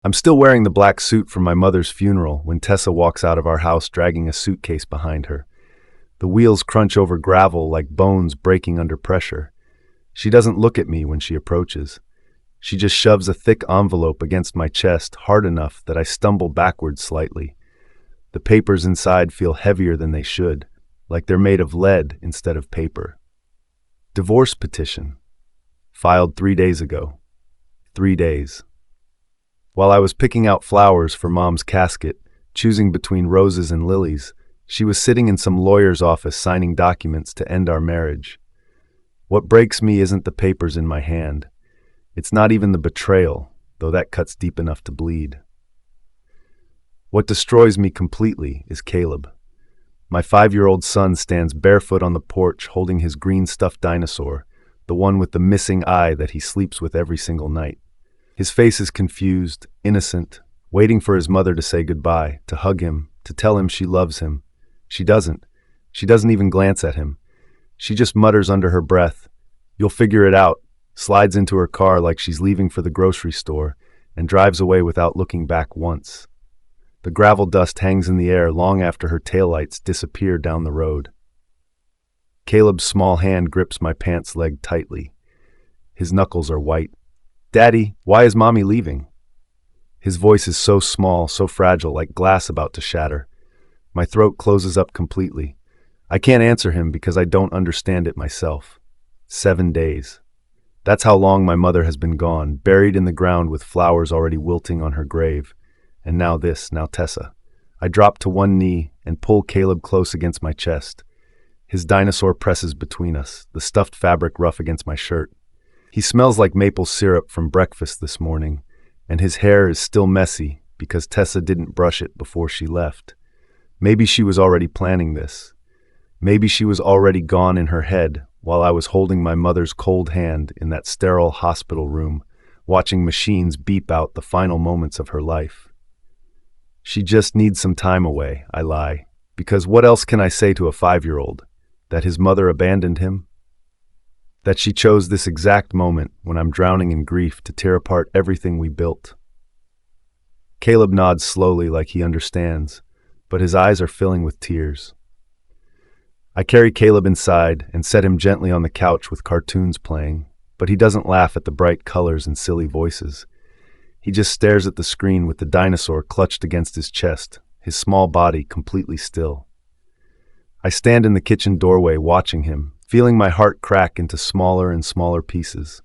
I'm still wearing the black suit from my mother's funeral when Tessa walks out of our house dragging a suitcase behind her. The wheels crunch over gravel like bones breaking under pressure. She doesn't look at me when she approaches. She just shoves a thick envelope against my chest hard enough that I stumble backwards slightly. The papers inside feel heavier than they should, like they're made of lead instead of paper. Divorce petition. Filed 3 days ago. 3 days. While I was picking out flowers for Mom's casket, choosing between roses and lilies, she was sitting in some lawyer's office signing documents to end our marriage. What breaks me isn't the papers in my hand. It's not even the betrayal, though that cuts deep enough to bleed. What destroys me completely is Caleb. My 5-year-old son stands barefoot on the porch holding his green stuffed dinosaur, the one with the missing eye that he sleeps with every single night. His face is confused, innocent, waiting for his mother to say goodbye, to hug him, to tell him she loves him. She doesn't. She doesn't even glance at him. She just mutters under her breath, "You'll figure it out," slides into her car like she's leaving for the grocery store, and drives away without looking back once. The gravel dust hangs in the air long after her taillights disappear down the road. Caleb's small hand grips my pants leg tightly. His knuckles are white. "Daddy, why is Mommy leaving?" His voice is so small, so fragile, like glass about to shatter. My throat closes up completely. I can't answer him because I don't understand it myself. 7 days. That's how long my mother has been gone, buried in the ground with flowers already wilting on her grave. And now this, now Tessa. I drop to one knee and pull Caleb close against my chest. His dinosaur presses between us, the stuffed fabric rough against my shirt. He smells like maple syrup from breakfast this morning, and his hair is still messy because Tessa didn't brush it before she left. Maybe she was already planning this. Maybe she was already gone in her head while I was holding my mother's cold hand in that sterile hospital room, watching machines beep out the final moments of her life. She just needs some time away, I lie, because what else can I say to a 5-year-old? That his mother abandoned him? That she chose this exact moment when I'm drowning in grief to tear apart everything we built? Caleb nods slowly like he understands, but his eyes are filling with tears. I carry Caleb inside and set him gently on the couch with cartoons playing, but he doesn't laugh at the bright colors and silly voices. He just stares at the screen with the dinosaur clutched against his chest, his small body completely still. I stand in the kitchen doorway watching him, feeling my heart crack into smaller and smaller pieces.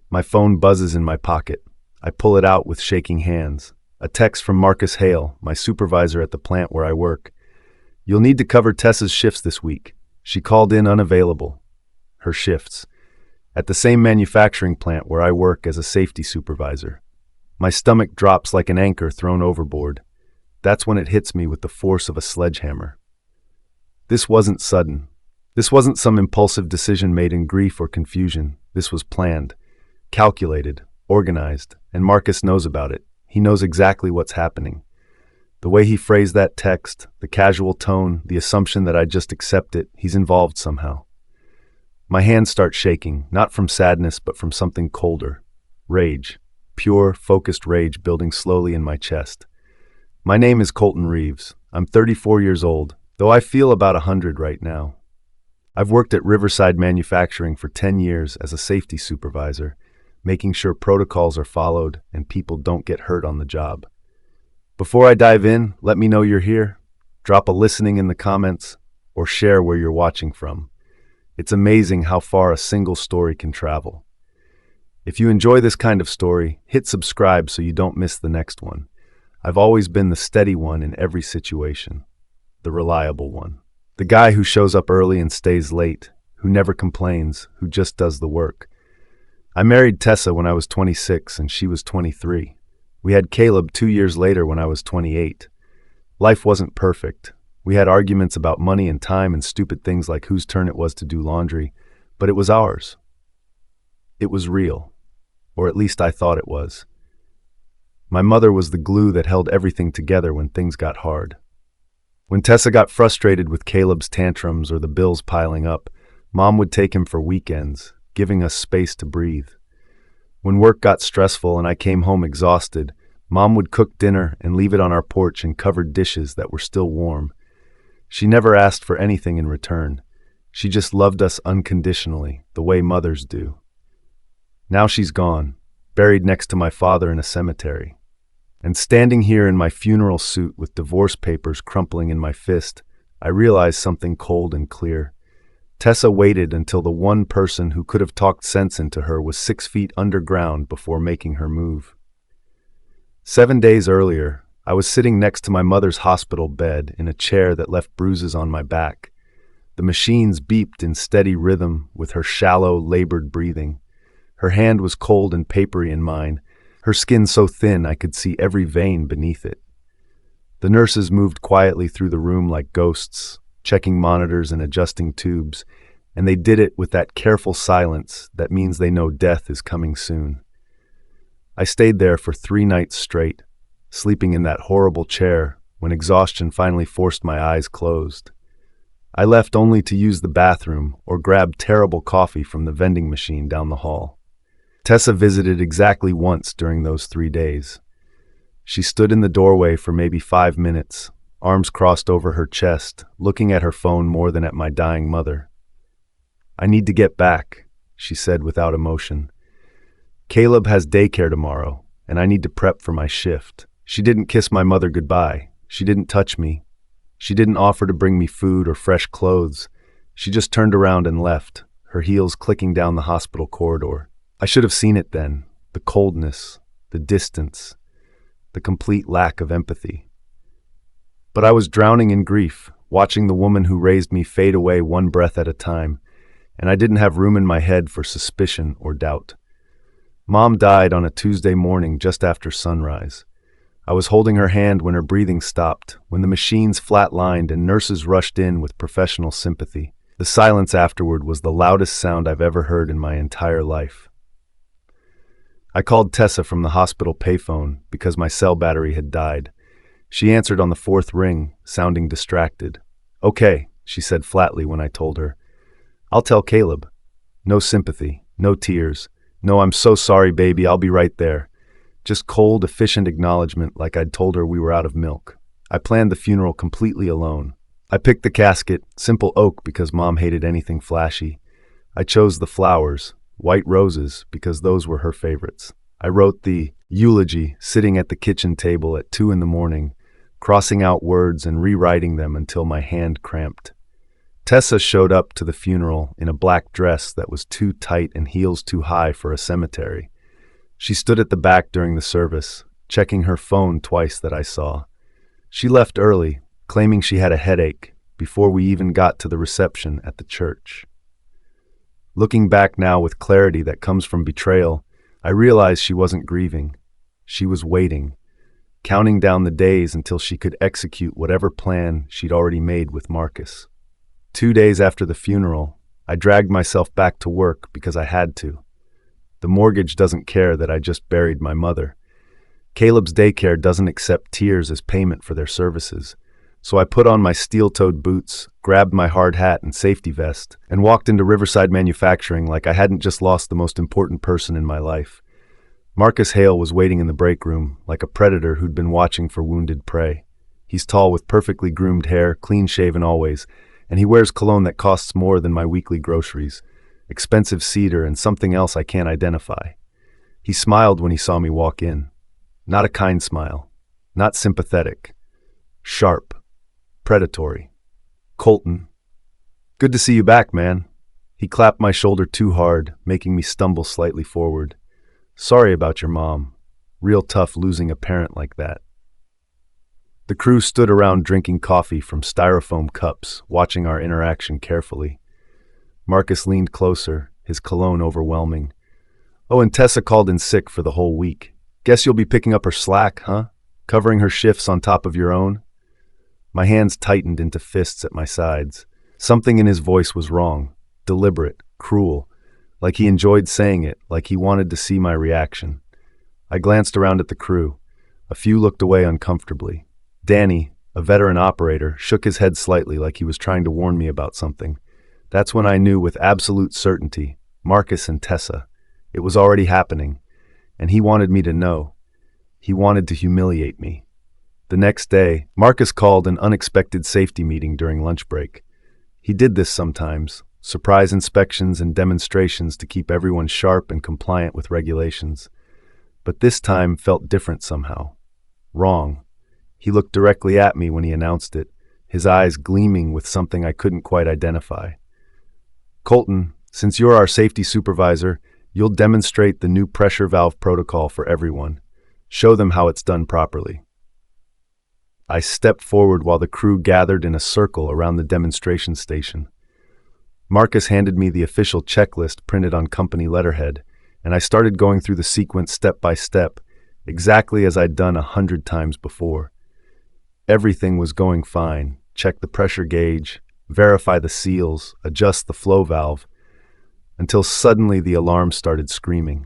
My phone buzzes in my pocket. I pull it out with shaking hands. A text from Marcus Hale, my supervisor at the plant where I work. "You'll need to cover Tessa's shifts this week. She called in unavailable." Her shifts. At the same manufacturing plant where I work as a safety supervisor. My stomach drops like an anchor thrown overboard. That's when it hits me with the force of a sledgehammer. This wasn't sudden. This wasn't some impulsive decision made in grief or confusion. This was planned, calculated, organized, and Marcus knows about it. He knows exactly what's happening. The way he phrased that text, the casual tone, the assumption that I'd just accept it, he's involved somehow. My hands start shaking, not from sadness, but from something colder. Rage. Pure, focused rage building slowly in my chest. My name is Colton Reeves. I'm 34 years old, though I feel about 100 right now. I've worked at Riverside Manufacturing for 10 years as a safety supervisor, making sure protocols are followed and people don't get hurt on the job. Before I dive in, let me know you're here. Drop a listening in the comments or share where you're watching from. It's amazing how far a single story can travel. If you enjoy this kind of story, hit subscribe so you don't miss the next one. I've always been the steady one in every situation, the reliable one. The guy who shows up early and stays late, who never complains, who just does the work. I married Tessa when I was 26 and she was 23. We had Caleb 2 years later when I was 28. Life wasn't perfect. We had arguments about money and time and stupid things like whose turn it was to do laundry, but it was ours. It was real, or at least I thought it was. My mother was the glue that held everything together when things got hard. When Tessa got frustrated with Caleb's tantrums or the bills piling up, Mom would take him for weekends, giving us space to breathe. When work got stressful and I came home exhausted, Mom would cook dinner and leave it on our porch in covered dishes that were still warm. She never asked for anything in return. She just loved us unconditionally, the way mothers do. Now she's gone, buried next to my father in a cemetery. And standing here in my funeral suit with divorce papers crumpling in my fist, I realized something cold and clear. Tessa waited until the one person who could have talked sense into her was 6 feet underground before making her move. 7 days earlier, I was sitting next to my mother's hospital bed in a chair that left bruises on my back. The machines beeped in steady rhythm with her shallow, labored breathing. Her hand was cold and papery in mine, her skin so thin I could see every vein beneath it. The nurses moved quietly through the room like ghosts, checking monitors and adjusting tubes, and they did it with that careful silence that means they know death is coming soon. I stayed there for 3 nights straight, sleeping in that horrible chair when exhaustion finally forced my eyes closed. I left only to use the bathroom or grab terrible coffee from the vending machine down the hall. Tessa visited exactly once during those 3 days. She stood in the doorway for maybe 5 minutes, arms crossed over her chest, looking at her phone more than at my dying mother. "I need to get back," she said without emotion. "Caleb has daycare tomorrow, and I need to prep for my shift." She didn't kiss my mother goodbye. She didn't touch me. She didn't offer to bring me food or fresh clothes. She just turned around and left, her heels clicking down the hospital corridor. I should have seen it then, the coldness, the distance, the complete lack of empathy. But I was drowning in grief, watching the woman who raised me fade away one breath at a time, and I didn't have room in my head for suspicion or doubt. Mom died on a Tuesday morning just after sunrise. I was holding her hand when her breathing stopped, when the machines flatlined and nurses rushed in with professional sympathy. The silence afterward was the loudest sound I've ever heard in my entire life. I called Tessa from the hospital payphone because my cell battery had died. She answered on the 4th ring, sounding distracted. "Okay," she said flatly when I told her. "I'll tell Caleb." No sympathy, no tears. "No, I'm so sorry, baby, I'll be right there." Just cold, efficient acknowledgement like I'd told her we were out of milk. I planned the funeral completely alone. I picked the casket, simple oak because Mom hated anything flashy. I chose the flowers, white roses, because those were her favorites. I wrote the eulogy sitting at the kitchen table at 2 in the morning, crossing out words and rewriting them until my hand cramped. Tessa showed up to the funeral in a black dress that was too tight and heels too high for a cemetery. She stood at the back during the service, checking her phone twice that I saw. She left early, claiming she had a headache, before we even got to the reception at the church. Looking back now with clarity that comes from betrayal, I realized she wasn't grieving. She was waiting, counting down the days until she could execute whatever plan she'd already made with Marcus. 2 days after the funeral, I dragged myself back to work because I had to. The mortgage doesn't care that I just buried my mother. Caleb's daycare doesn't accept tears as payment for their services. So I put on my steel-toed boots, grabbed my hard hat and safety vest, and walked into Riverside Manufacturing like I hadn't just lost the most important person in my life. Marcus Hale was waiting in the break room, like a predator who'd been watching for wounded prey. He's tall with perfectly groomed hair, clean-shaven always, and he wears cologne that costs more than my weekly groceries. Expensive cedar and something else I can't identify. He smiled when he saw me walk in. Not a kind smile. Not sympathetic. Sharp. Predatory. "Colton. Good to see you back, man." He clapped my shoulder too hard, making me stumble slightly forward. "Sorry about your mom. Real tough losing a parent like that." The crew stood around drinking coffee from styrofoam cups, watching our interaction carefully. Marcus leaned closer, his cologne overwhelming. "Oh, and Tessa called in sick for the whole week. Guess you'll be picking up her slack, huh? Covering her shifts on top of your own?" My hands tightened into fists at my sides. Something in his voice was wrong, deliberate, cruel, like he enjoyed saying it, like he wanted to see my reaction. I glanced around at the crew. A few looked away uncomfortably. Danny, a veteran operator, shook his head slightly like he was trying to warn me about something. That's when I knew with absolute certainty, Marcus and Tessa. It was already happening, and he wanted me to know. He wanted to humiliate me. The next day, Marcus called an unexpected safety meeting during lunch break. He did this sometimes, surprise inspections and demonstrations to keep everyone sharp and compliant with regulations. But this time felt different somehow. Wrong. He looked directly at me when he announced it, his eyes gleaming with something I couldn't quite identify. "Colton, since you're our safety supervisor, you'll demonstrate the new pressure valve protocol for everyone. Show them how it's done properly." I stepped forward while the crew gathered in a circle around the demonstration station. Marcus handed me the official checklist printed on company letterhead, and I started going through the sequence step by step, exactly as I'd done 100 times before. Everything was going fine. Check the pressure gauge, verify the seals, adjust the flow valve, until suddenly the alarm started screaming.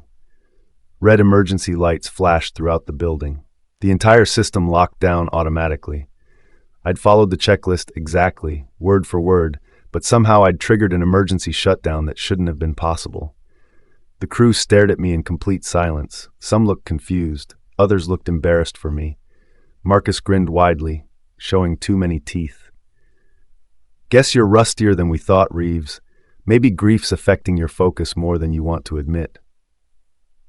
Red emergency lights flashed throughout the building. The entire system locked down automatically. I'd followed the checklist exactly, word for word, but somehow I'd triggered an emergency shutdown that shouldn't have been possible. The crew stared at me in complete silence. Some looked confused, others looked embarrassed for me. Marcus grinned widely, showing too many teeth. "Guess you're rustier than we thought, Reeves. Maybe grief's affecting your focus more than you want to admit.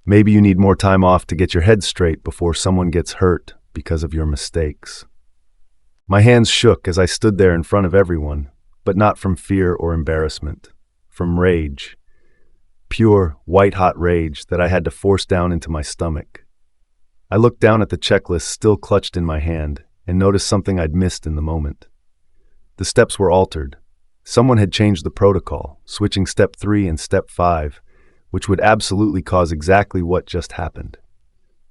Maybe you need more time off to get your head straight before someone gets hurt because of your mistakes." My hands shook as I stood there in front of everyone, but not from fear or embarrassment, from rage. Pure, white-hot rage that I had to force down into my stomach. I looked down at the checklist still clutched in my hand and noticed something I'd missed in the moment. The steps were altered. Someone had changed the protocol, switching step 3 and step 5, which would absolutely cause exactly what just happened.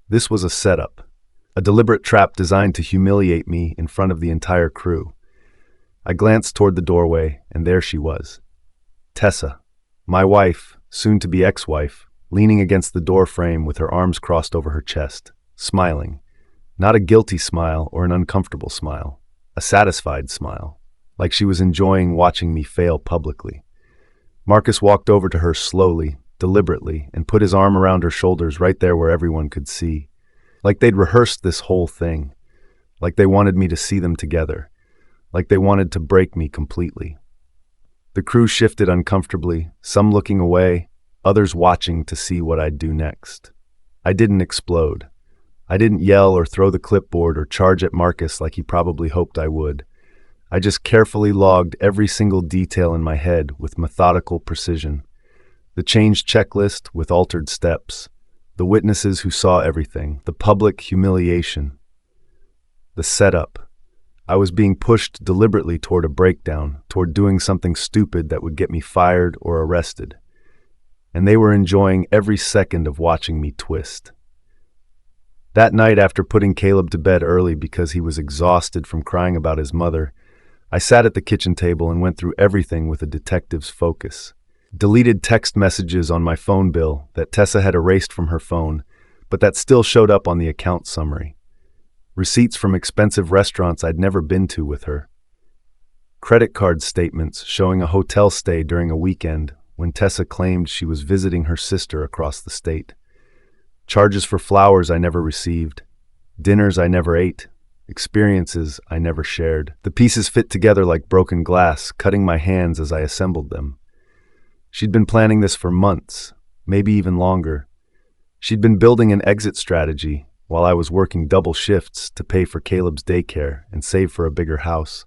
This was a setup, a deliberate trap designed to humiliate me in front of the entire crew. I glanced toward the doorway, and there she was. Tessa, my wife, soon-to-be ex-wife, leaning against the door frame with her arms crossed over her chest, smiling. Not a guilty smile or an uncomfortable smile, a satisfied smile, like she was enjoying watching me fail publicly. Marcus walked over to her slowly, deliberately, and put his arm around her shoulders right there where everyone could see. Like they'd rehearsed this whole thing. Like they wanted me to see them together. Like they wanted to break me completely. The crew shifted uncomfortably, some looking away, others watching to see what I'd do next. I didn't explode. I didn't yell or throw the clipboard or charge at Marcus like he probably hoped I would. I just carefully logged every single detail in my head with methodical precision. The changed checklist with altered steps, the witnesses who saw everything, the public humiliation, the setup. I was being pushed deliberately toward a breakdown, toward doing something stupid that would get me fired or arrested. And they were enjoying every second of watching me twist. That night, after putting Caleb to bed early because he was exhausted from crying about his mother, I sat at the kitchen table and went through everything with a detective's focus. Deleted text messages on my phone bill that Tessa had erased from her phone, but that still showed up on the account summary. Receipts from expensive restaurants I'd never been to with her. Credit card statements showing a hotel stay during a weekend when Tessa claimed she was visiting her sister across the state. Charges for flowers I never received. Dinners I never ate. Experiences I never shared. The pieces fit together like broken glass, cutting my hands as I assembled them. She'd been planning this for months, maybe even longer. She'd been building an exit strategy while I was working double shifts to pay for Caleb's daycare and save for a bigger house.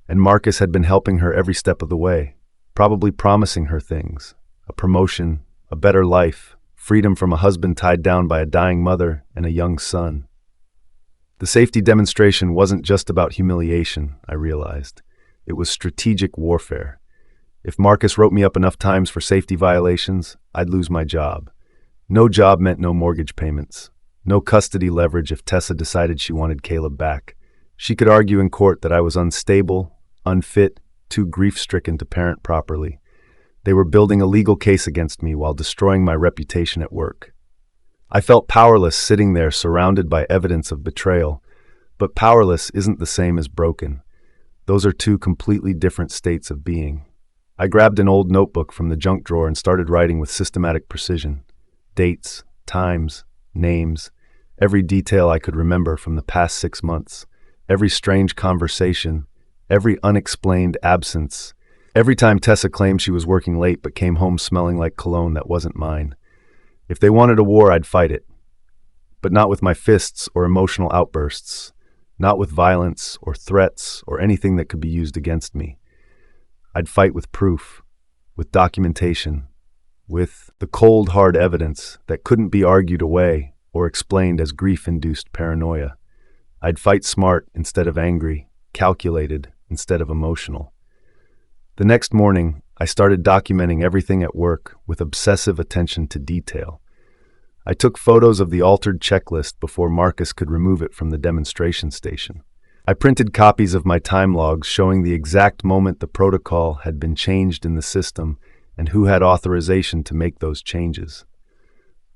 And Marcus had been helping her every step of the way, probably promising her things, a promotion, a better life, freedom from a husband tied down by a dying mother and a young son. The safety demonstration wasn't just about humiliation, I realized. It was strategic warfare. If Marcus wrote me up enough times for safety violations, I'd lose my job. No job meant no mortgage payments. No custody leverage if Tessa decided she wanted Caleb back. She could argue in court that I was unstable, unfit, too grief-stricken to parent properly. They were building a legal case against me while destroying my reputation at work. I felt powerless sitting there surrounded by evidence of betrayal, but powerless isn't the same as broken. Those are two completely different states of being. I grabbed an old notebook from the junk drawer and started writing with systematic precision. Dates, times, names, every detail I could remember from the past 6 months, every strange conversation, every unexplained absence, every time Tessa claimed she was working late but came home smelling like cologne that wasn't mine. If they wanted a war, I'd fight it, but not with my fists or emotional outbursts, not with violence or threats or anything that could be used against me. I'd fight with proof, with documentation, with the cold, hard evidence that couldn't be argued away or explained as grief-induced paranoia. I'd fight smart instead of angry, calculated instead of emotional. The next morning, I started documenting everything at work with obsessive attention to detail. I took photos of the altered checklist before Marcus could remove it from the demonstration station. I printed copies of my time logs showing the exact moment the protocol had been changed in the system and who had authorization to make those changes.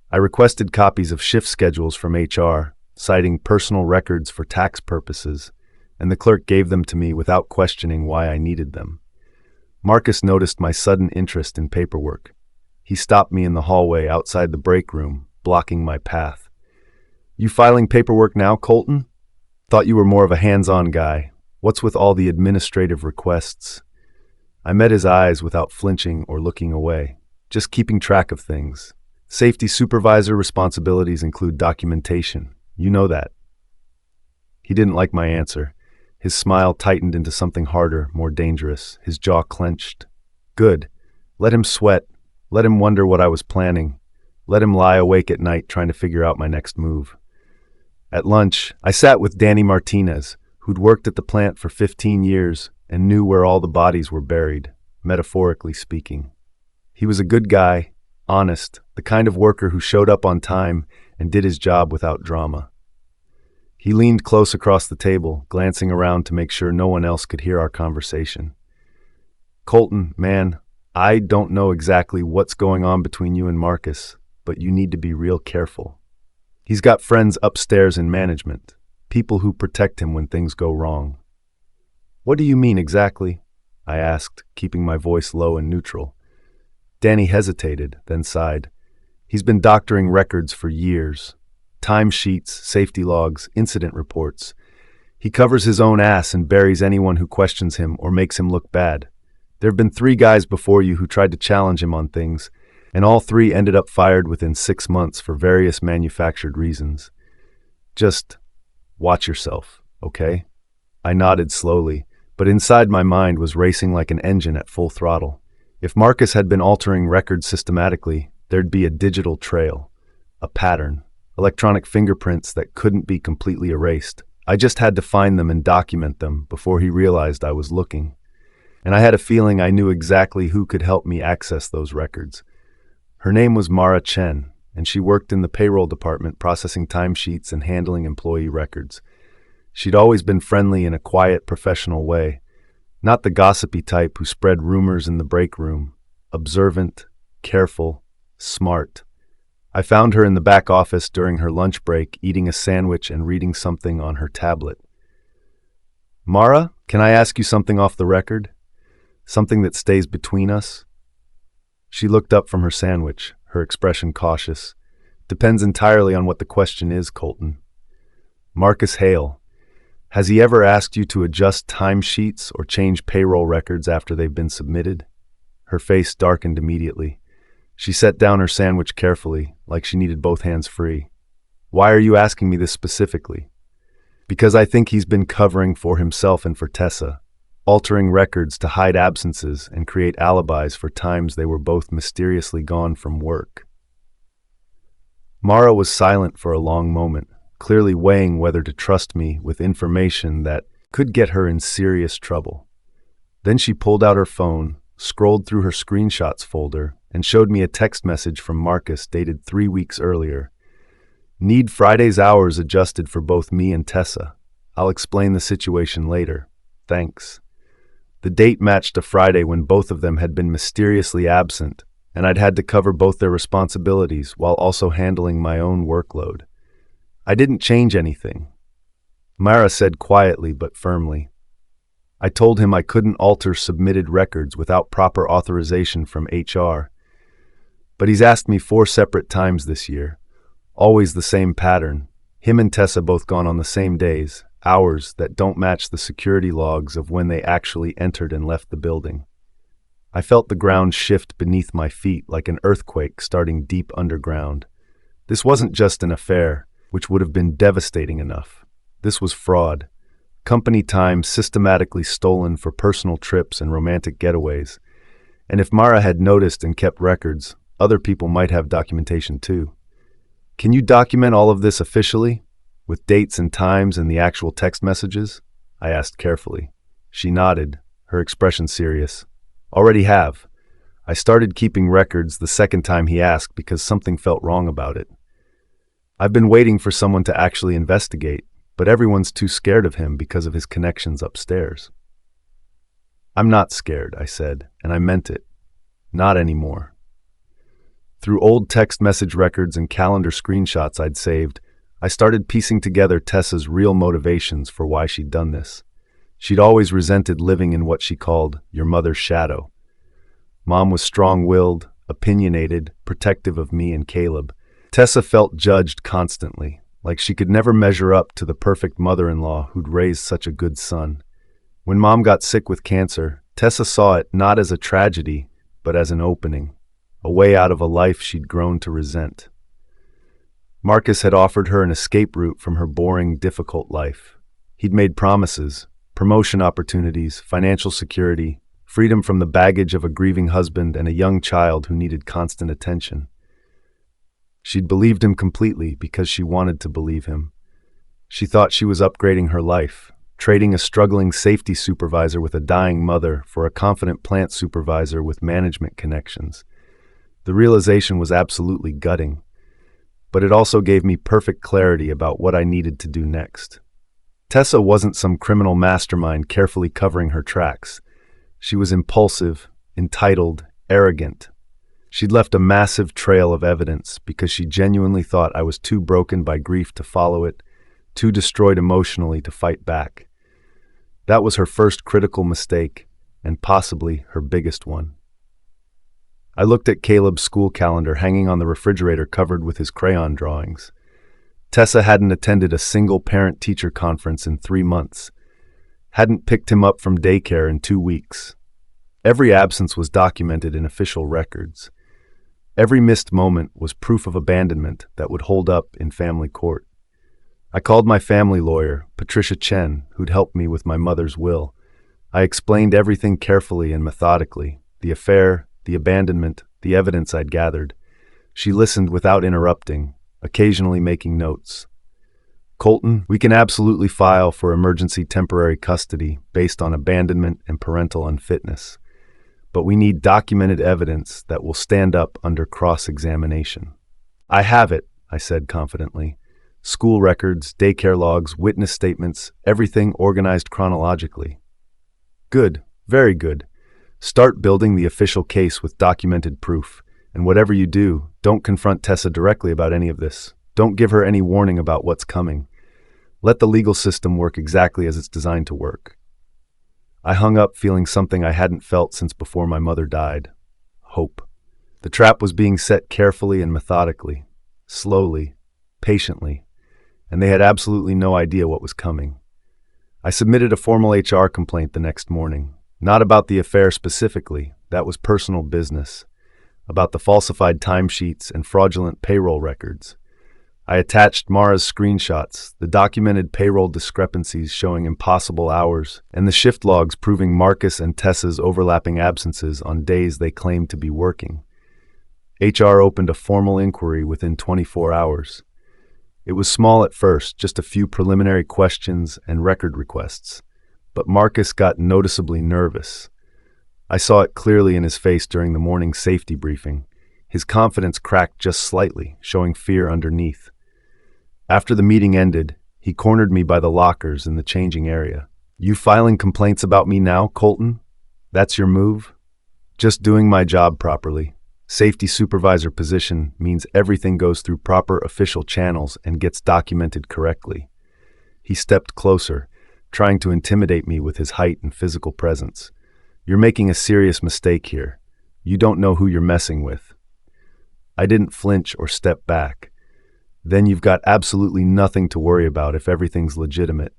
I requested copies of shift schedules from HR, citing personal records for tax purposes, and the clerk gave them to me without questioning why I needed them. Marcus noticed my sudden interest in paperwork. He stopped me in the hallway outside the break room, blocking my path. "You filing paperwork now, Colton? Thought you were more of a hands-on guy. What's with all the administrative requests?" I met his eyes without flinching or looking away, just keeping track of things. Safety supervisor responsibilities include documentation. You know that. He didn't like my answer. His smile tightened into something harder, more dangerous. His jaw clenched. Good. Let him sweat. Let him wonder what I was planning. Let him lie awake at night trying to figure out my next move. At lunch, I sat with Danny Martinez, who'd worked at the plant for 15 years and knew where all the bodies were buried, metaphorically speaking. He was a good guy, honest, the kind of worker who showed up on time and did his job without drama. He leaned close across the table, glancing around to make sure no one else could hear our conversation. "Colton, man, I don't know exactly what's going on between you and Marcus, but you need to be real careful. He's got friends upstairs in management, people who protect him when things go wrong." "What do you mean exactly?" I asked, keeping my voice low and neutral. Danny hesitated, then sighed. "He's been doctoring records for years. Timesheets, safety logs, incident reports. He covers his own ass and buries anyone who questions him or makes him look bad. There have been 3 guys before you who tried to challenge him on things, and all 3 ended up fired within 6 months for various manufactured reasons. Just watch yourself, okay?" I nodded slowly, but inside my mind was racing like an engine at full throttle. If Marcus had been altering records systematically, there'd be a digital trail, a pattern, electronic fingerprints that couldn't be completely erased. I just had to find them and document them before he realized I was looking. And I had a feeling I knew exactly who could help me access those records. Her name was Mara Chen, and she worked in the payroll department processing timesheets and handling employee records. She'd always been friendly in a quiet, professional way, not the gossipy type who spread rumors in the break room. Observant, careful, smart. I found her in the back office during her lunch break, eating a sandwich and reading something on her tablet. "Mara, can I ask you something off the record? Something that stays between us?" She looked up from her sandwich, her expression cautious. "Depends entirely on what the question is, Colton." "Marcus Hale. Has he ever asked you to adjust timesheets or change payroll records after they've been submitted?" Her face darkened immediately. She set down her sandwich carefully, like she needed both hands free. "Why are you asking me this specifically?" "Because I think he's been covering for himself and for Tessa, altering records to hide absences and create alibis for times they were both mysteriously gone from work." Mara was silent for a long moment, clearly weighing whether to trust me with information that could get her in serious trouble. Then she pulled out her phone, scrolled through her screenshots folder, and showed me a text message from Marcus dated 3 weeks earlier. "Need Friday's hours adjusted for both me and Tessa. I'll explain the situation later. Thanks." The date matched a Friday when both of them had been mysteriously absent, and I'd had to cover both their responsibilities while also handling my own workload. I didn't change anything, Mara said quietly but firmly. I told him I couldn't alter submitted records without proper authorization from HR. But he's asked me 4 separate times this year, always the same pattern. Him and Tessa both gone on the same days, hours that don't match the security logs of when they actually entered and left the building. I felt the ground shift beneath my feet like an earthquake starting deep underground. This wasn't just an affair, which would have been devastating enough. This was fraud. Company time systematically stolen for personal trips and romantic getaways. And if Mara had noticed and kept records, other people might have documentation too. Can you document all of this officially, with dates and times and the actual text messages? I asked carefully. She nodded, her expression serious. Already have. I started keeping records the second time he asked because something felt wrong about it. I've been waiting for someone to actually investigate, but everyone's too scared of him because of his connections upstairs. I'm not scared, I said, and I meant it. Not anymore. Through old text message records and calendar screenshots I'd saved, I started piecing together Tessa's real motivations for why she'd done this. She'd always resented living in what she called your mother's shadow. Mom was strong-willed, opinionated, protective of me and Caleb. Tessa felt judged constantly, like she could never measure up to the perfect mother-in-law who'd raised such a good son. When Mom got sick with cancer, Tessa saw it not as a tragedy, but as an opening, a way out of a life she'd grown to resent. Marcus had offered her an escape route from her boring, difficult life. He'd made promises, promotion opportunities, financial security, freedom from the baggage of a grieving husband and a young child who needed constant attention. She'd believed him completely because she wanted to believe him. She thought she was upgrading her life, trading a struggling safety supervisor with a dying mother for a confident plant supervisor with management connections. The realization was absolutely gutting, but it also gave me perfect clarity about what I needed to do next. Tessa wasn't some criminal mastermind carefully covering her tracks. She was impulsive, entitled, arrogant. She'd left a massive trail of evidence because she genuinely thought I was too broken by grief to follow it, too destroyed emotionally to fight back. That was her first critical mistake, and possibly her biggest one. I looked at Caleb's school calendar hanging on the refrigerator covered with his crayon drawings. Tessa hadn't attended a single parent-teacher conference in 3 months, hadn't picked him up from daycare in 2 weeks. Every absence was documented in official records. Every missed moment was proof of abandonment that would hold up in family court. I called my family lawyer, Patricia Chen, who'd helped me with my mother's will. I explained everything carefully and methodically, the affair, the abandonment, the evidence I'd gathered. She listened without interrupting, occasionally making notes. Colton, we can absolutely file for emergency temporary custody based on abandonment and parental unfitness. But we need documented evidence that will stand up under cross-examination. I have it, I said confidently. School records, daycare logs, witness statements, everything organized chronologically. Good, very good. Start building the official case with documented proof. And whatever you do, don't confront Tessa directly about any of this. Don't give her any warning about what's coming. Let the legal system work exactly as it's designed to work. I hung up feeling something I hadn't felt since before my mother died. Hope. The trap was being set carefully and methodically, slowly, patiently, and they had absolutely no idea what was coming. I submitted a formal HR complaint the next morning, not about the affair specifically, that was personal business, about the falsified timesheets and fraudulent payroll records. I attached Mara's screenshots, the documented payroll discrepancies showing impossible hours, and the shift logs proving Marcus and Tessa's overlapping absences on days they claimed to be working. HR opened a formal inquiry within 24 hours. It was small at first, just a few preliminary questions and record requests, but Marcus got noticeably nervous. I saw it clearly in his face during the morning safety briefing. His confidence cracked just slightly, showing fear underneath. After the meeting ended, he cornered me by the lockers in the changing area. You filing complaints about me now, Colton? That's your move? Just doing my job properly. Safety supervisor position means everything goes through proper official channels and gets documented correctly. He stepped closer, trying to intimidate me with his height and physical presence. You're making a serious mistake here. You don't know who you're messing with. I didn't flinch or step back. Then you've got absolutely nothing to worry about if everything's legitimate.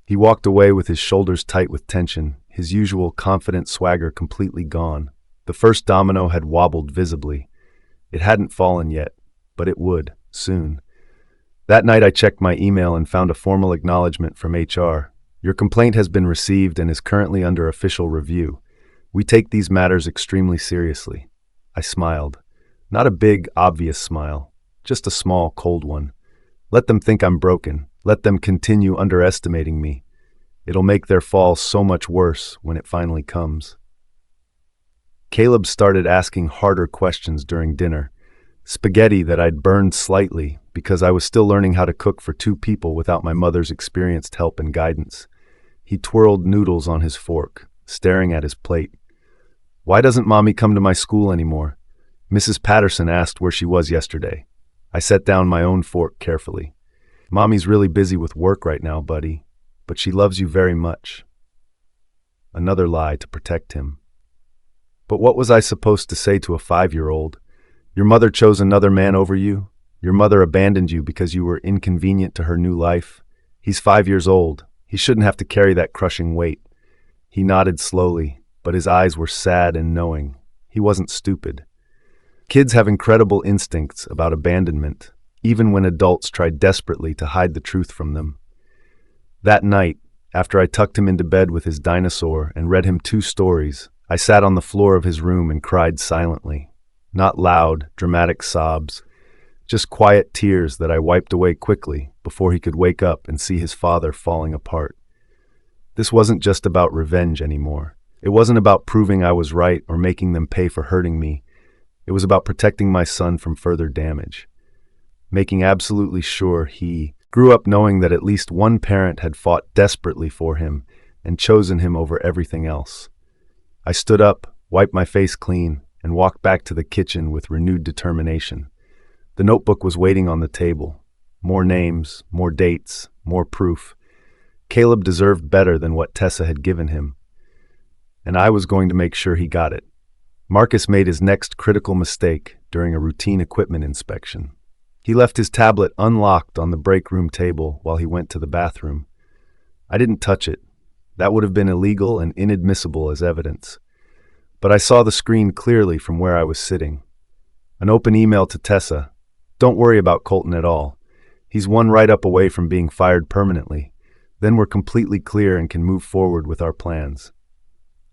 He walked away with his shoulders tight with tension, his usual confident swagger completely gone. The first domino had wobbled visibly. It hadn't fallen yet, but it would, soon. That night I checked my email and found a formal acknowledgement from HR. Your complaint has been received and is currently under official review. We take these matters extremely seriously. I smiled. Not a big, obvious smile, just a small, cold one. Let them think I'm broken. Let them continue underestimating me. It'll make their fall so much worse when it finally comes. Caleb started asking harder questions during dinner. Spaghetti that I'd burned slightly because I was still learning how to cook for 2 people without my mother's experienced help and guidance. He twirled noodles on his fork, staring at his plate. Why doesn't Mommy come to my school anymore? Mrs. Patterson asked where she was yesterday. I set down my own fork carefully. Mommy's really busy with work right now, buddy, but she loves you very much. Another lie to protect him. But what was I supposed to say to a 5-year-old? Your mother chose another man over you? Your mother abandoned you because you were inconvenient to her new life? He's 5 years old. He shouldn't have to carry that crushing weight. He nodded slowly, but his eyes were sad and knowing. He wasn't stupid. Kids have incredible instincts about abandonment, even when adults try desperately to hide the truth from them. That night, after I tucked him into bed with his dinosaur and read him 2 stories, I sat on the floor of his room and cried silently. Not loud, dramatic sobs, just quiet tears that I wiped away quickly before he could wake up and see his father falling apart. This wasn't just about revenge anymore. It wasn't about proving I was right or making them pay for hurting me. It was about protecting my son from further damage, making absolutely sure he grew up knowing that at least one parent had fought desperately for him and chosen him over everything else. I stood up, wiped my face clean, and walked back to the kitchen with renewed determination. The notebook was waiting on the table. More names, more dates, more proof. Caleb deserved better than what Tessa had given him, and I was going to make sure he got it. Marcus made his next critical mistake during a routine equipment inspection. He left his tablet unlocked on the break room table while he went to the bathroom. I didn't touch it. That would have been illegal and inadmissible as evidence. But I saw the screen clearly from where I was sitting. An open email to Tessa. Don't worry about Colton at all. He's one write-up away from being fired permanently. Then we're completely clear and can move forward with our plans.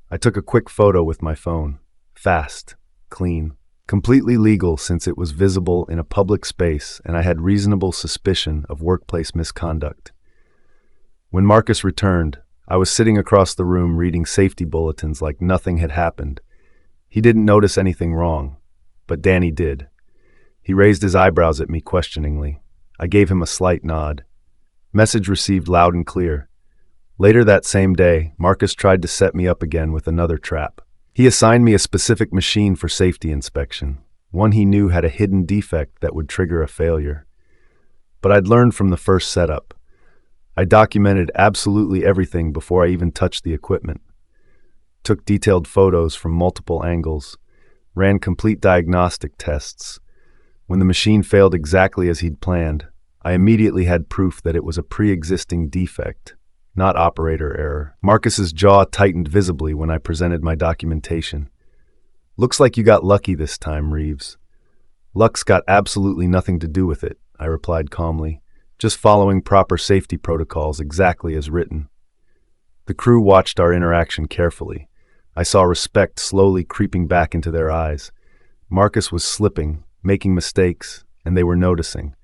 I took a quick photo with my phone. Fast, clean, completely legal since it was visible in a public space and I had reasonable suspicion of workplace misconduct. When Marcus returned, I was sitting across the room reading safety bulletins like nothing had happened. He didn't notice anything wrong, but Danny did. He raised his eyebrows at me questioningly. I gave him a slight nod. Message received loud and clear. Later that same day, Marcus tried to set me up again with another trap. He assigned me a specific machine for safety inspection, one he knew had a hidden defect that would trigger a failure. But I'd learned from the first setup. I documented absolutely everything before I even touched the equipment. Took detailed photos from multiple angles, ran complete diagnostic tests. When the machine failed exactly as he'd planned, I immediately had proof that it was a pre-existing defect, not operator error. Marcus's jaw tightened visibly when I presented my documentation. Looks like you got lucky this time, Reeves. Luck's got absolutely nothing to do with it, I replied calmly. Just following proper safety protocols exactly as written. The crew watched our interaction carefully. I saw respect slowly creeping back into their eyes. Marcus was slipping, making mistakes, and they were noticing.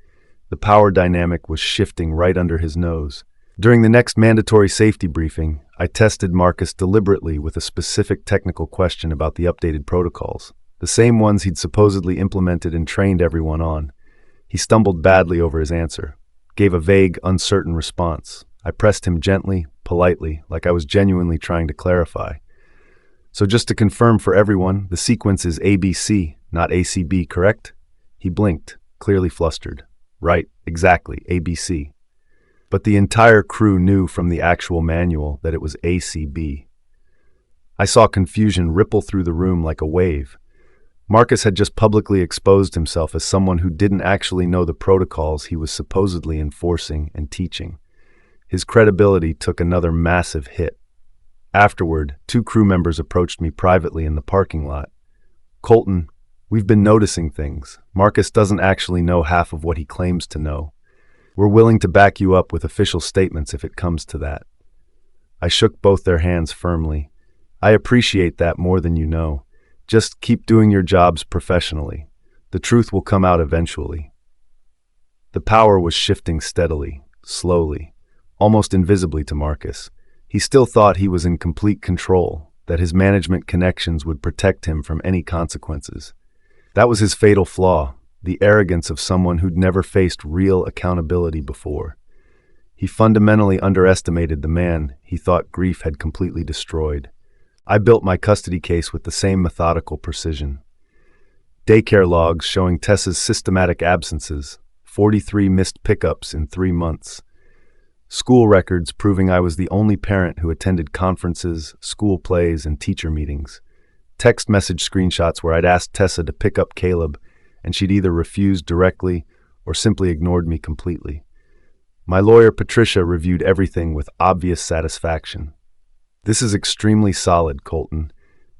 The power dynamic was shifting right under his nose. During the next mandatory safety briefing, I tested Marcus deliberately with a specific technical question about the updated protocols, the same ones he'd supposedly implemented and trained everyone on. He stumbled badly over his answer, gave a vague, uncertain response. I pressed him gently, politely, like I was genuinely trying to clarify. So just to confirm for everyone, the sequence is ABC, not ACB, correct? He blinked, clearly flustered. Right, exactly, ABC. But the entire crew knew from the actual manual that it was ACB. I saw confusion ripple through the room like a wave. Marcus had just publicly exposed himself as someone who didn't actually know the protocols he was supposedly enforcing and teaching. His credibility took another massive hit. Afterward, 2 crew members approached me privately in the parking lot. "Colton, we've been noticing things. Marcus doesn't actually know half of what he claims to know. We're willing to back you up with official statements if it comes to that." I shook both their hands firmly. "I appreciate that more than you know. Just keep doing your jobs professionally. The truth will come out eventually." The power was shifting steadily, slowly, almost invisibly to Marcus. He still thought he was in complete control, that his management connections would protect him from any consequences. That was his fatal flaw, the arrogance of someone who'd never faced real accountability before. He fundamentally underestimated the man he thought grief had completely destroyed. I built my custody case with the same methodical precision. Daycare logs showing Tessa's systematic absences, 43 missed pickups in 3 months. School records proving I was the only parent who attended conferences, school plays, and teacher meetings. Text message screenshots where I'd asked Tessa to pick up Caleb, and she'd either refused directly or simply ignored me completely. My lawyer Patricia reviewed everything with obvious satisfaction. "This is extremely solid, Colton.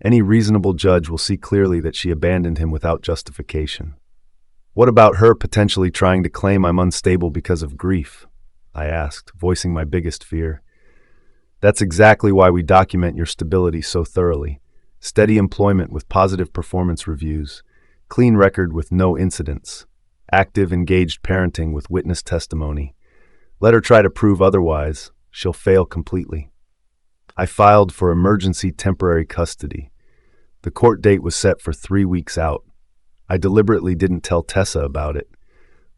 Any reasonable judge will see clearly that she abandoned him without justification." "What about her potentially trying to claim I'm unstable because of grief?" I asked, voicing my biggest fear. "That's exactly why we document your stability so thoroughly. Steady employment with positive performance reviews, clean record with no incidents, active, engaged parenting with witness testimony. Let her try to prove otherwise, she'll fail completely." I filed for emergency temporary custody. The court date was set for 3 weeks out. I deliberately didn't tell Tessa about it.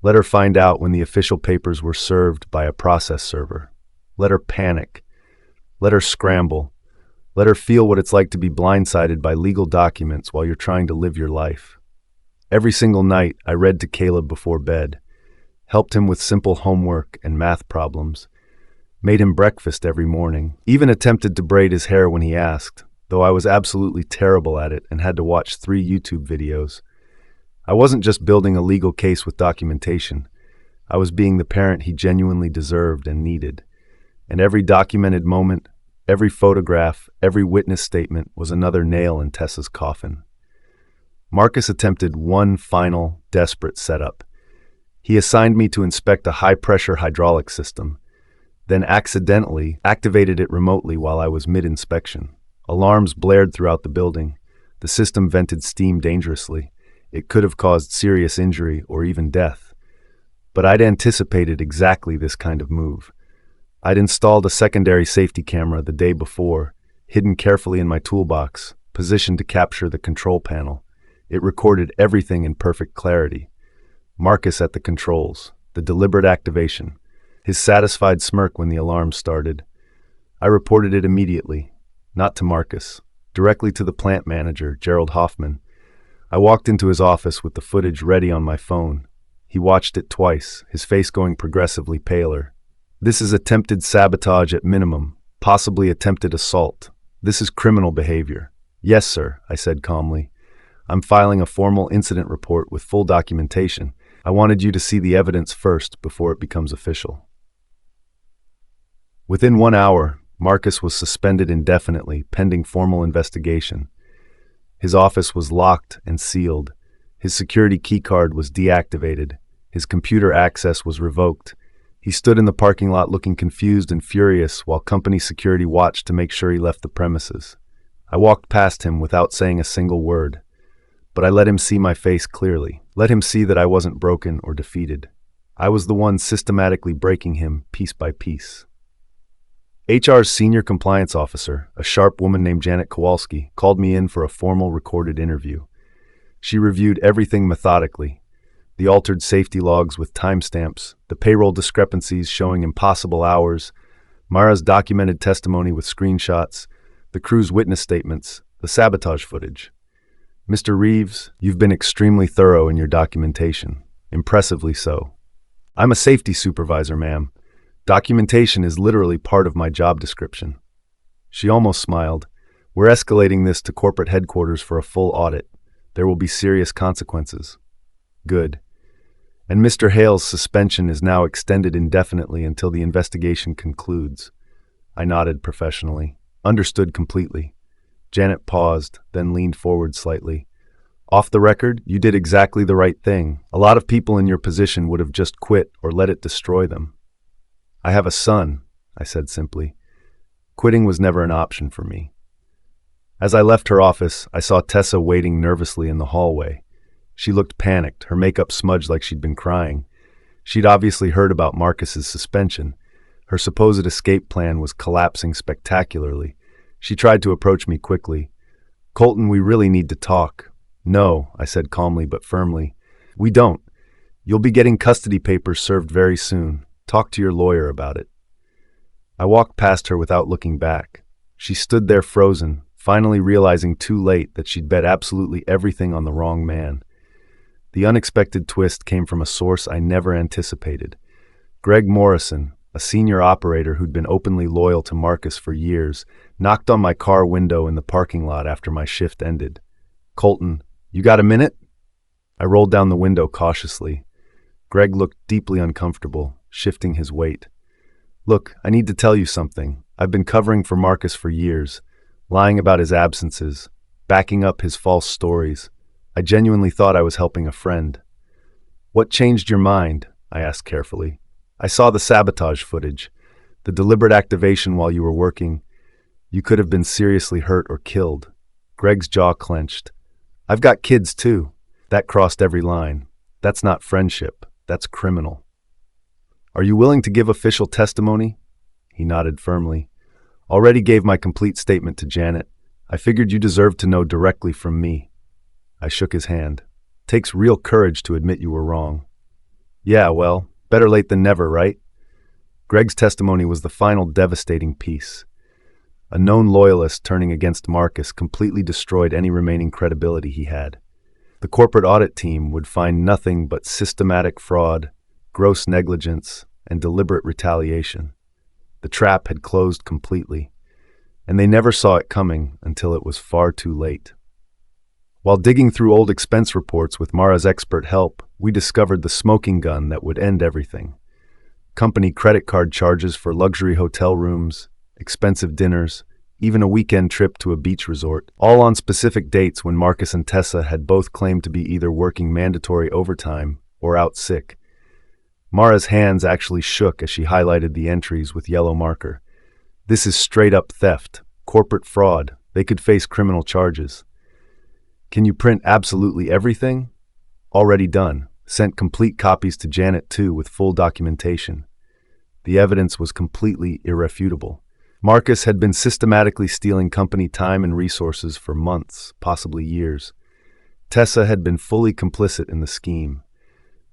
Let her find out when the official papers were served by a process server. Let her panic. Let her scramble. Let her feel what it's like to be blindsided by legal documents while you're trying to live your life. Every single night, I read to Caleb before bed, helped him with simple homework and math problems, made him breakfast every morning, even attempted to braid his hair when he asked, though I was absolutely terrible at it and had to watch 3 YouTube videos. I wasn't just building a legal case with documentation. I was being the parent he genuinely deserved and needed. And every documented moment, every photograph, every witness statement was another nail in Tessa's coffin. Marcus attempted one final, desperate setup. He assigned me to inspect a high-pressure hydraulic system, then accidentally activated it remotely while I was mid-inspection. Alarms blared throughout the building. The system vented steam dangerously. It could have caused serious injury or even death. But I'd anticipated exactly this kind of move. I'd installed a secondary safety camera the day before, hidden carefully in my toolbox, positioned to capture the control panel. It recorded everything in perfect clarity. Marcus at the controls, the deliberate activation, his satisfied smirk when the alarm started. I reported it immediately, not to Marcus, directly to the plant manager, Gerald Hoffman. I walked into his office with the footage ready on my phone. He watched it twice, his face going progressively paler. "This is attempted sabotage at minimum, possibly attempted assault. This is criminal behavior." "Yes, sir," I said calmly. "I'm filing a formal incident report with full documentation. I wanted you to see the evidence first before it becomes official." Within 1 hour, Marcus was suspended indefinitely, pending formal investigation. His office was locked and sealed. His security keycard was deactivated. His computer access was revoked. He stood in the parking lot looking confused and furious while company security watched to make sure he left the premises. I walked past him without saying a single word, but I let him see my face clearly, let him see that I wasn't broken or defeated. I was the one systematically breaking him piece by piece. HR's senior compliance officer, a sharp woman named Janet Kowalski, called me in for a formal recorded interview. She reviewed everything methodically, the altered safety logs with timestamps, the payroll discrepancies showing impossible hours, Mara's documented testimony with screenshots, the crew's witness statements, the sabotage footage. "Mr. Reeves, you've been extremely thorough in your documentation, impressively so. I'm a safety supervisor, ma'am. Documentation is literally part of my job description." She almost smiled. "We're escalating this to corporate headquarters for a full audit. There will be serious consequences. Good. And Mr. Hale's suspension is now extended indefinitely until the investigation concludes. I nodded professionally. Understood completely. Janet paused, then leaned forward slightly. Off the record, you did exactly the right thing. A lot of people in your position would have just quit or let it destroy them. I have a son, I said simply. Quitting was never an option for me. As I left her office, I saw Tessa waiting nervously in the hallway. She looked panicked, her makeup smudged like she'd been crying. She'd obviously heard about Marcus's suspension. Her supposed escape plan was collapsing spectacularly. She tried to approach me quickly. Colton, we really need to talk. No, I said calmly but firmly. We don't. You'll be getting custody papers served very soon. Talk to your lawyer about it. I walked past her without looking back. She stood there frozen, finally realizing too late that she'd bet absolutely everything on the wrong man. The unexpected twist came from a source I never anticipated. Greg Morrison, a senior operator who'd been openly loyal to Marcus for years, knocked on my car window in the parking lot after my shift ended. Colton, you got a minute? I rolled down the window cautiously. Greg looked deeply uncomfortable, shifting his weight. Look, I need to tell you something. I've been covering for Marcus for years, lying about his absences, backing up his false stories. I genuinely thought I was helping a friend. What changed your mind? I asked carefully. I saw the sabotage footage, the deliberate activation while you were working. You could have been seriously hurt or killed. Greg's jaw clenched. I've got kids too. That crossed every line. That's not friendship. That's criminal. Are you willing to give official testimony? He nodded firmly. Already gave my complete statement to Janet. I figured you deserved to know directly from me. I shook his hand. Takes real courage to admit you were wrong. Yeah, well, better late than never, right? Greg's testimony was the final devastating piece. A known loyalist turning against Marcus completely destroyed any remaining credibility he had. The corporate audit team would find nothing but systematic fraud, gross negligence, and deliberate retaliation. The trap had closed completely, and they never saw it coming until it was far too late. While digging through old expense reports with Mara's expert help, we discovered the smoking gun that would end everything. Company credit card charges for luxury hotel rooms, expensive dinners, even a weekend trip to a beach resort, all on specific dates when Marcus and Tessa had both claimed to be either working mandatory overtime or out sick. Mara's hands actually shook as she highlighted the entries with yellow marker. This is straight-up theft, corporate fraud. They could face criminal charges. Can you print absolutely everything? Already done. Sent complete copies to Janet too with full documentation. The evidence was completely irrefutable. Marcus had been systematically stealing company time and resources for months, possibly years. Tessa had been fully complicit in the scheme.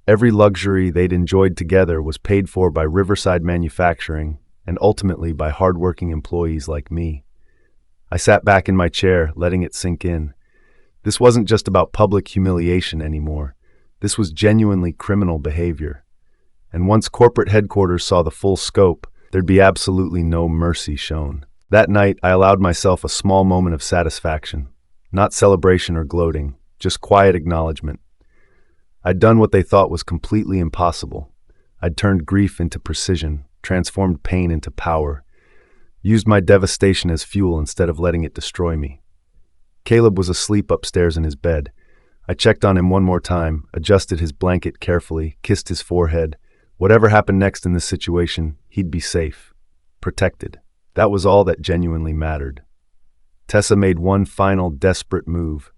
Every luxury they'd enjoyed together was paid for by Riverside Manufacturing and ultimately by hardworking employees like me. I sat back in my chair, letting it sink in. This wasn't just about public humiliation anymore. This was genuinely criminal behavior. And once corporate headquarters saw the full scope, there'd be absolutely no mercy shown. That night, I allowed myself a small moment of satisfaction. Not celebration or gloating, just quiet acknowledgement. I'd done what they thought was completely impossible. I'd turned grief into precision, transformed pain into power, used my devastation as fuel instead of letting it destroy me. Caleb was asleep upstairs in his bed. I checked on him one more time, adjusted his blanket carefully, kissed his forehead. Whatever happened next in this situation, he'd be safe, protected. That was all that genuinely mattered. Tessa made one final desperate move.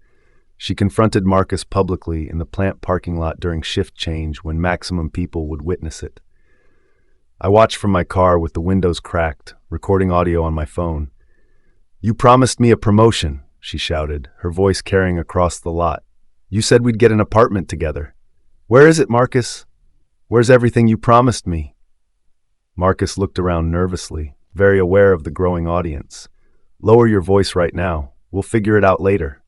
She confronted Marcus publicly in the plant parking lot during shift change when maximum people would witness it. I watched from my car with the windows cracked, recording audio on my phone. "You promised me a promotion," she shouted, her voice carrying across the lot. "You said we'd get an apartment together. Where is it, Marcus? Where's everything you promised me?" Marcus looked around nervously, very aware of the growing audience. "Lower your voice right now. We'll figure it out later."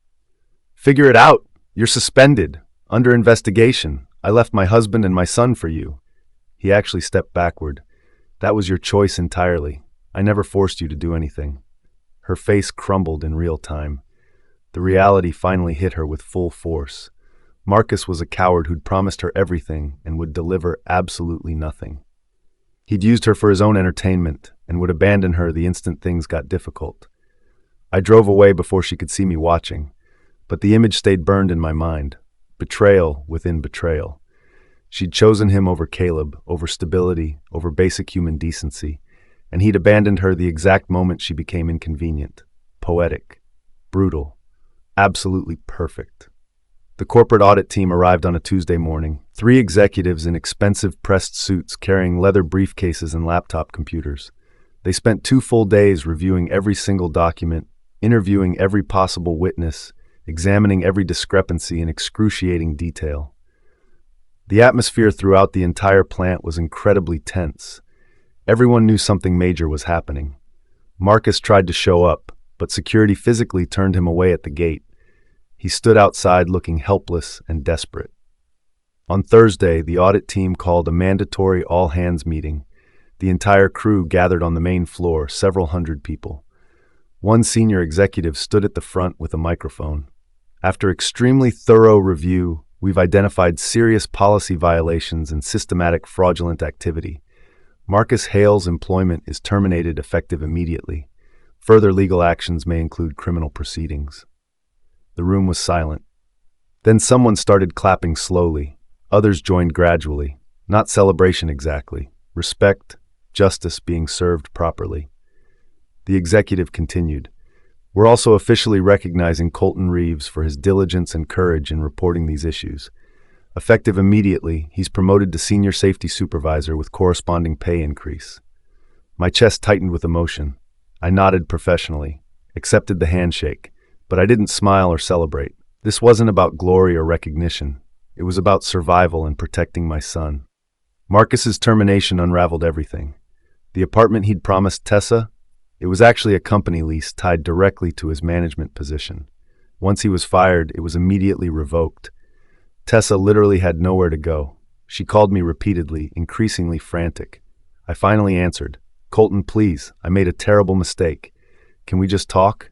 "Figure it out? You're suspended. Under investigation. I left my husband and my son for you." He actually stepped backward. "That was your choice entirely. I never forced you to do anything." Her face crumbled in real time. The reality finally hit her with full force. Marcus was a coward who'd promised her everything and would deliver absolutely nothing. He'd used her for his own entertainment and would abandon her the instant things got difficult. I drove away before she could see me watching, but the image stayed burned in my mind. Betrayal within betrayal. She'd chosen him over Caleb, over stability, over basic human decency, and he'd abandoned her the exact moment she became inconvenient, poetic, brutal, absolutely perfect. The corporate audit team arrived on a Tuesday morning, 3 executives in expensive pressed suits carrying leather briefcases and laptop computers. They spent 2 full days reviewing every single document, interviewing every possible witness, examining every discrepancy in excruciating detail. The atmosphere throughout the entire plant was incredibly tense. Everyone knew something major was happening. Marcus tried to show up, but security physically turned him away at the gate. He stood outside looking helpless and desperate. On Thursday, the audit team called a mandatory all-hands meeting. The entire crew gathered on the main floor, several hundred people. One senior executive stood at the front with a microphone. After extremely thorough review, we've identified serious policy violations and systematic fraudulent activity. Marcus Hale's employment is terminated effective immediately. Further legal actions may include criminal proceedings. The room was silent. Then someone started clapping slowly. Others joined gradually. Not celebration exactly. Respect, justice being served properly. The executive continued. We're also officially recognizing Colton Reeves for his diligence and courage in reporting these issues. Effective immediately, he's promoted to senior safety supervisor with corresponding pay increase. My chest tightened with emotion. I nodded professionally, accepted the handshake, but I didn't smile or celebrate. This wasn't about glory or recognition. It was about survival and protecting my son. Marcus's termination unraveled everything. The apartment he'd promised Tessa, it was actually a company lease tied directly to his management position. Once he was fired, it was immediately revoked. Tessa literally had nowhere to go. She called me repeatedly, increasingly frantic. I finally answered. Colton, please, I made a terrible mistake. Can we just talk?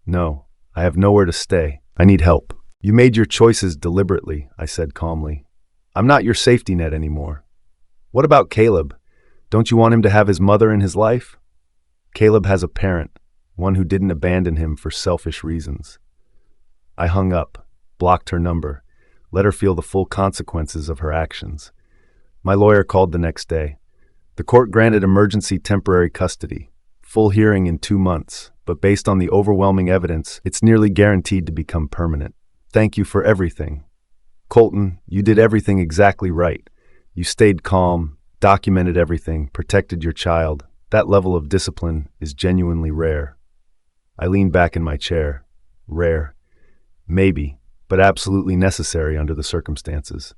No, I have nowhere to stay. I need help. You made your choices deliberately, I said calmly. I'm not your safety net anymore. What about Caleb? Don't you want him to have his mother in his life? Caleb has a parent, one who didn't abandon him for selfish reasons. I hung up, blocked her number, let her feel the full consequences of her actions. My lawyer called the next day. The court granted emergency temporary custody, full hearing in 2 months, but based on the overwhelming evidence, it's nearly guaranteed to become permanent. Thank you for everything. Colton, you did everything exactly right. You stayed calm, documented everything, protected your child. That level of discipline is genuinely rare. I leaned back in my chair. Rare. Maybe, but absolutely necessary under the circumstances.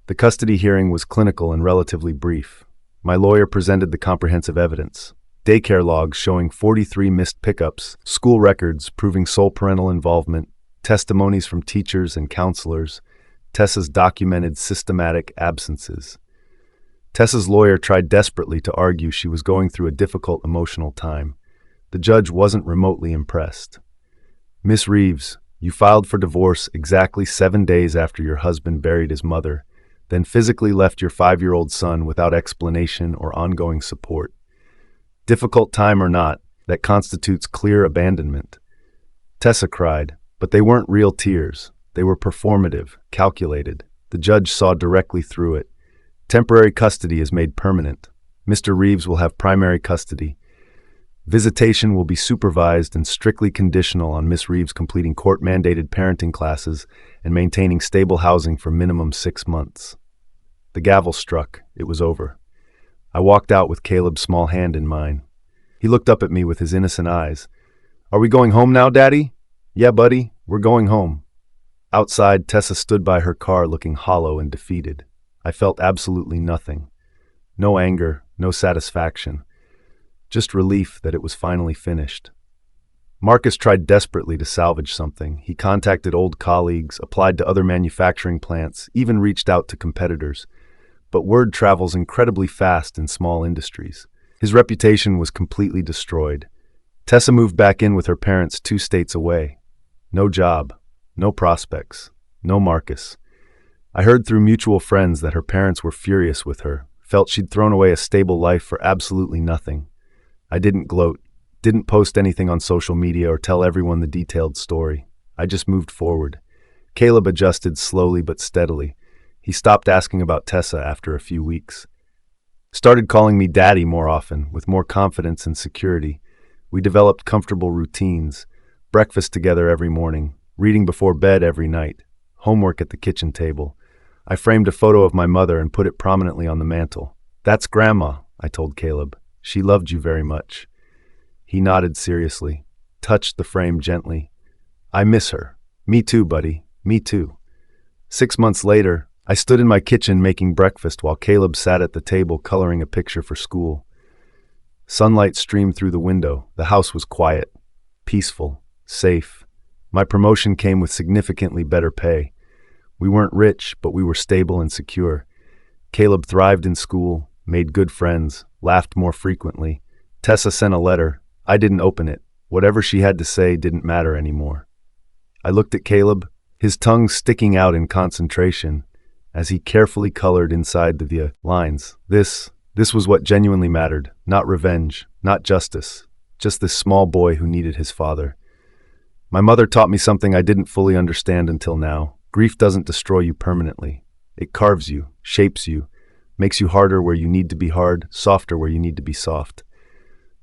The custody hearing was clinical and relatively brief. My lawyer presented the comprehensive evidence. Daycare logs showing 43 missed pickups, school records proving sole parental involvement, testimonies from teachers and counselors, Tessa's documented systematic absences. Tessa's lawyer tried desperately to argue she was going through a difficult emotional time. The judge wasn't remotely impressed. Miss Reeves, you filed for divorce exactly 7 days after your husband buried his mother, then physically left your 5-year-old son without explanation or ongoing support. Difficult time or not, that constitutes clear abandonment. Tessa cried, but they weren't real tears. They were performative, calculated. The judge saw directly through it. Temporary custody is made permanent. Mr. Reeves will have primary custody. Visitation will be supervised and strictly conditional on Miss Reeves completing court-mandated parenting classes and maintaining stable housing for minimum 6 months. The gavel struck. It was over. I walked out with Caleb's small hand in mine. He looked up at me with his innocent eyes. Are we going home now, Daddy? Yeah, buddy, we're going home. Outside, Tessa stood by her car looking hollow and defeated. I felt absolutely nothing. No anger, no satisfaction. Just relief that it was finally finished. Marcus tried desperately to salvage something. He contacted old colleagues, applied to other manufacturing plants, even reached out to competitors. But word travels incredibly fast in small industries. His reputation was completely destroyed. Tessa moved back in with her parents 2 states away. No job, no prospects, no Marcus. I heard through mutual friends that her parents were furious with her, felt she'd thrown away a stable life for absolutely nothing. I didn't gloat, didn't post anything on social media or tell everyone the detailed story. I just moved forward. Caleb adjusted slowly but steadily. He stopped asking about Tessa after a few weeks. Started calling me daddy more often, with more confidence and security. We developed comfortable routines, breakfast together every morning, reading before bed every night, homework at the kitchen table. I framed a photo of my mother and put it prominently on the mantel. "That's Grandma," I told Caleb. "She loved you very much." He nodded seriously, touched the frame gently. "I miss her. Me too, buddy. Me too." 6 months later, I stood in my kitchen making breakfast while Caleb sat at the table coloring a picture for school. Sunlight streamed through the window. The house was quiet, peaceful, safe. My promotion came with significantly better pay. We weren't rich, but we were stable and secure. Caleb thrived in school, made good friends, laughed more frequently. Tessa sent a letter. I didn't open it. Whatever she had to say didn't matter anymore. I looked at Caleb, his tongue sticking out in concentration, as he carefully colored inside the lines. This was what genuinely mattered, not revenge, not justice, just this small boy who needed his father. My mother taught me something I didn't fully understand until now. Grief doesn't destroy you permanently. It carves you, shapes you, makes you harder where you need to be hard, softer where you need to be soft.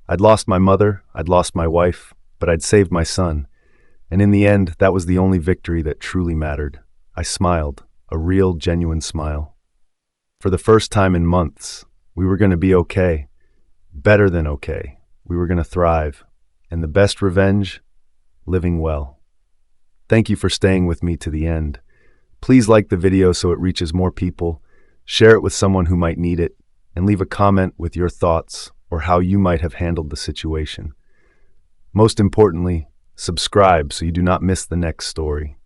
I'd lost my mother, I'd lost my wife, but I'd saved my son. And in the end, that was the only victory that truly mattered. I smiled, a real, genuine smile. For the first time in months, we were going to be okay. Better than okay. We were going to thrive. And the best revenge? Living well. Thank you for staying with me to the end. Please like the video so it reaches more people, share it with someone who might need it, and leave a comment with your thoughts or how you might have handled the situation. Most importantly, subscribe so you do not miss the next story.